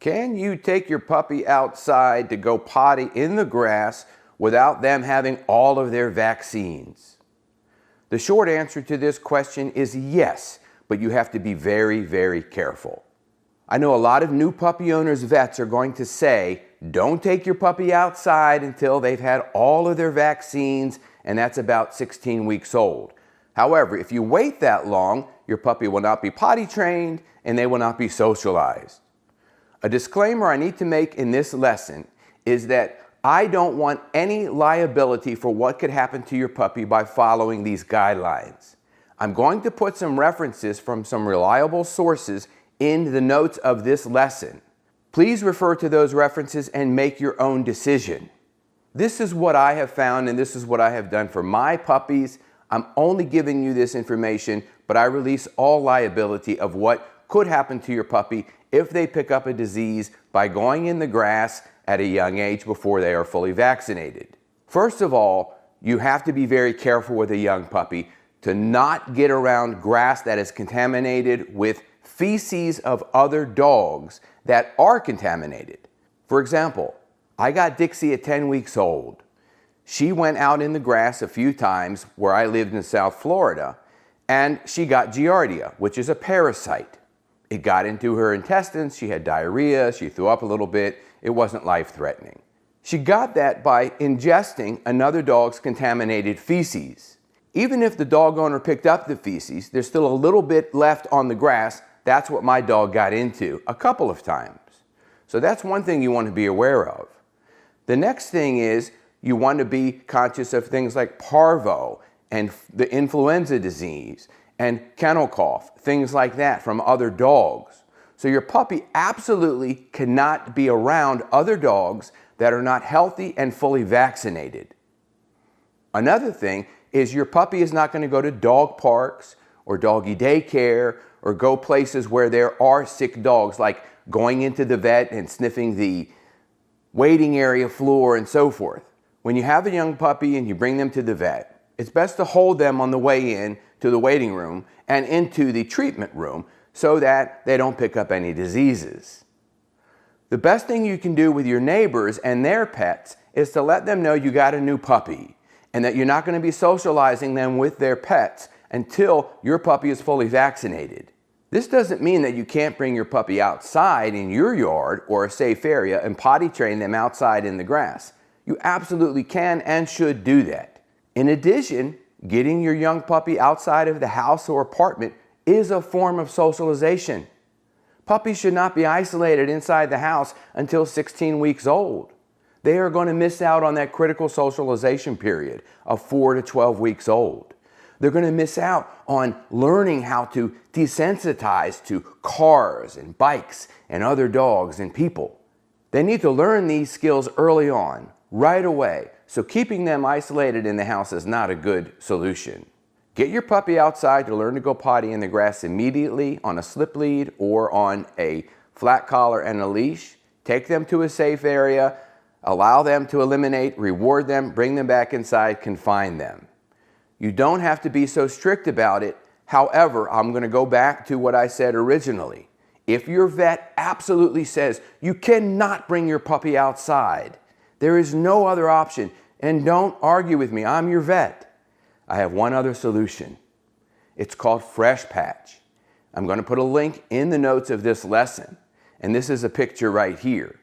Can you take your puppy outside to go potty in the grass without them having all of their vaccines? The short answer to this question is yes, but you have to be very, very careful. I know a lot of new puppy owners' vets are going to say, don't take your puppy outside until they've had all of their vaccines, and that's about 16 weeks old. However, if you wait that long, your puppy will not be potty trained and they will not be socialized. A disclaimer I need to make in this lesson is that I don't want any liability for what could happen to your puppy by following these guidelines. I'm going to put some references from some reliable sources in the notes of this lesson. Please refer to those references and make your own decision. This is what I have found and this is what I have done for my puppies. I'm only giving you this information, but I release all liability of what could happen to your puppy if they pick up a disease by going in the grass at a young age before they are fully vaccinated. First of all, you have to be very careful with a young puppy to not get around grass that is contaminated with feces of other dogs that are contaminated. For example, I got Dixie at 10 weeks old. She went out in the grass a few times where I lived in South Florida, and she got Giardia, which is a parasite. It got into her intestines, she had diarrhea, she threw up a little bit, it wasn't life-threatening. She got that by ingesting another dog's contaminated feces. Even if the dog owner picked up the feces, there's still a little bit left on the grass. That's what my dog got into a couple of times. So that's one thing you want to be aware of. The next thing is you want to be conscious of things like parvo and the influenza disease and kennel cough, things like that from other dogs. So your puppy absolutely cannot be around other dogs that are not healthy and fully vaccinated. Another thing is your puppy is not going to go to dog parks or doggy daycare or go places where there are sick dogs, like going into the vet and sniffing the waiting area floor and so forth. When you have a young puppy and you bring them to the vet, it's best to hold them on the way in to the waiting room and into the treatment room so that they don't pick up any diseases. The best thing you can do with your neighbors and their pets is to let them know you got a new puppy and that you're not going to be socializing them with their pets until your puppy is fully vaccinated. This doesn't mean that you can't bring your puppy outside in your yard or a safe area and potty train them outside in the grass. You absolutely can and should do that. In addition, getting your young puppy outside of the house or apartment is a form of socialization. Puppies should not be isolated inside the house until 16 weeks old. They are going to miss out on that critical socialization period of 4 to 12 weeks old. They're going to miss out on learning how to desensitize to cars and bikes and other dogs and people. They need to learn these skills early on, right away. So keeping them isolated in the house is not a good solution. Get your puppy outside to learn to go potty in the grass immediately on a slip lead or on a flat collar and a leash. Take them to a safe area, allow them to eliminate, reward them, bring them back inside, confine them. You don't have to be so strict about it. However, I'm going to go back to what I said originally. If your vet absolutely says you cannot bring your puppy outside, there is no other option, and don't argue with me, I'm your vet. I have one other solution. It's called Fresh Patch. I'm going to put a link in the notes of this lesson, and this is a picture right here.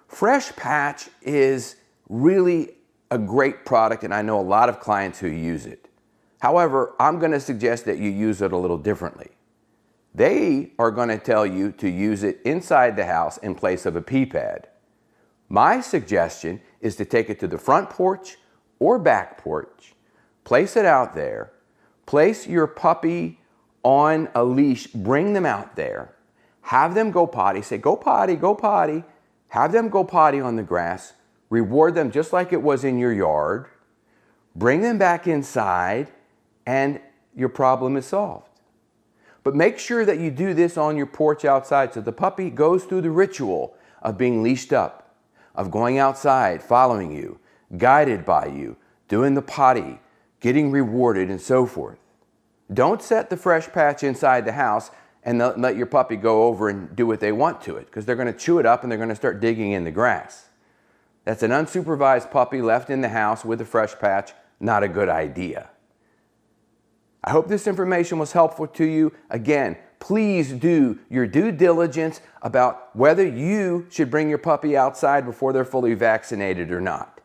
Fresh Patch is really a great product, and I know a lot of clients who use it. However, I'm going to suggest that you use it a little differently. They are going to tell you to use it inside the house in place of a pee pad. My suggestion is to take it to the front porch or back porch, place it out there, place your puppy on a leash, bring them out there, have them go potty, say, go potty, have them go potty on the grass, reward them just like it was in your yard, bring them back inside, and your problem is solved. But make sure that you do this on your porch outside so the puppy goes through the ritual of being leashed up, of going outside, following you, guided by you, doing the potty, getting rewarded, and so forth. Don't set the Fresh Patch inside the house and let your puppy go over and do what they want to it, because they're going to chew it up and they're going to start digging in the grass. That's an unsupervised puppy left in the house with a fresh patch. Not a good idea. I hope this information was helpful to you. Again, please do your due diligence about whether you should bring your puppy outside before they're fully vaccinated or not.